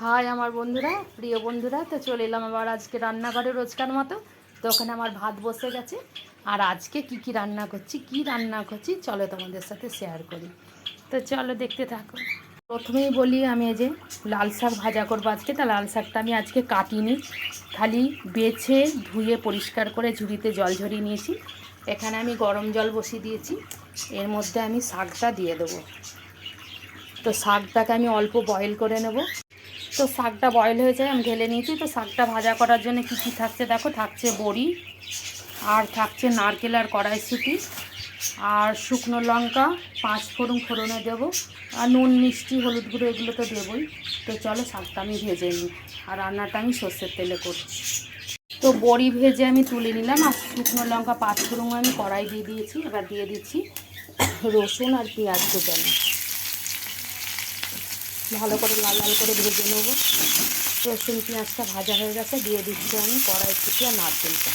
High আমার বন্ধুরা, প্রিয় বন্ধুরা, তো চলে এলাম আবার আজকে রান্নাঘরে রোজকার মতো। তো ওখানে আমার ভাত বসে গেছে। আর আজকে কি রান্না করছি চলো তোমাদের সাথে শেয়ার করি। তো চলো দেখতে থাকো। প্রথমেই বলি, আমি এই যে লাল শাক ভাজা করবো আজকে। তা লাল শাকটা আমি আজকে কাটিনি, খালি বেছে ধুয়ে পরিষ্কার করে ঝুড়িতে জল ঝরিয়ে নিয়েছি। এখানে আমি গরম জল বসিয়ে দিয়েছি, এর মধ্যে আমি শাকটা দিয়ে দেবো। তো শাকটাকে আমি অল্প বয়েল করে নেব। তো শাকটা বয়েল হয়ে যায়, আমি ঢেলে নিয়েছি। তো শাকটা ভাজা করার জন্য কী থাকছে দেখো, থাকছে বড়ি, আর থাকছে নারকেল আর কড়াইশুঁটি, আর শুকনো লঙ্কা, 5 ফোড়নে দেবো, আর নুন মিষ্টি হলুদ গুঁড়ো এগুলো তো দেবই। তো চলো শাকটা আমি ভেজে নিই, আর রান্নাটা আমি সর্ষের তেলে করছি। তো বড়ি ভেজে আমি তুলে নিলাম, আর শুকনো লঙ্কা 5 ফোড়ন আমি কড়াই দিয়ে দিয়েছি। এবার দিয়ে দিচ্ছি রসুন আর পেঁয়াজ কুচানো, ভালো করে লাল লাল করে ভেজে নেব। রসুন পেঁয়াজটা ভাজা হয়ে গেছে, দিয়ে দিচ্ছি আমি কড়াইশুঁটি আর নারকেলটা,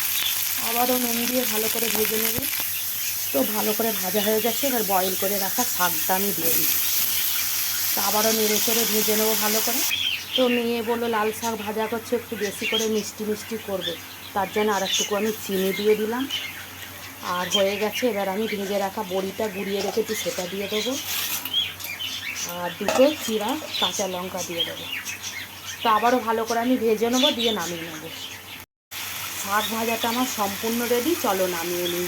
আবারও নুন দিয়ে ভালো করে ভেজে নেব। তো ভালো করে ভাজা হয়ে গেছে, এবার বয়েল করে রাখা শাকটা আমি দিয়ে দিচ্ছি। তো আবারও নেড়ে করে ভেজে নেবো ভালো করে। তো মেয়ে বললো লাল শাক ভাজা করছে, একটু বেশি করে মিষ্টি মিষ্টি করবে, তার জন্য আর একটুকু আমি চিনি দিয়ে দিলাম। আর হয়ে গেছে, এবার আমি ভেজে রাখা বড়িটা গুঁড়িয়ে রেখেছি সেটা দিয়ে দেবো, আর দুটো চিরা কাঁচা লঙ্কা দিয়ে দেবো। তো আবারও ভালো করে আমি ভেজে নেবো, দিয়ে নামিয়ে নেব। শাক ভাজাটা আমার সম্পূর্ণ রেডি, চলো নামিয়ে নিই।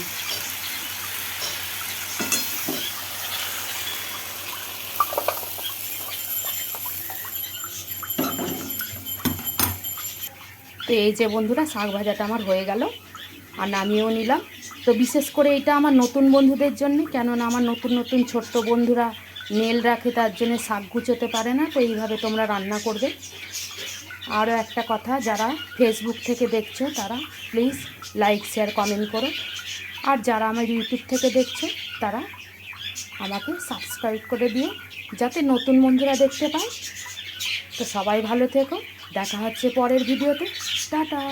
তো এই যে বন্ধুরা, শাক ভাজাটা আমার হয়ে গেল, আর নামিয়েও নিলাম। তো বিশেষ করে এটা আমার নতুন বন্ধুদের জন্য, কেননা আমার নতুন নতুন ছোট্ট বন্ধুরা নেল রাখে, তার জন্য শাক গুছোতে পারে না। তো এইভাবে তোমরা রান্না করবে। আরও একটা কথা, যারা ফেসবুক থেকে দেখছো তারা প্লিজ লাইক শেয়ার কমেন্ট করো, আর যারা আমার ইউটিউব থেকে দেখছো তারা আমাকে সাবস্ক্রাইব করে দিও, যাতে নতুন বন্ধুরা দেখতে পায়। তো সবাই ভালো থেকো, দেখা হচ্ছে পরের ভিডিওতে। টাটা।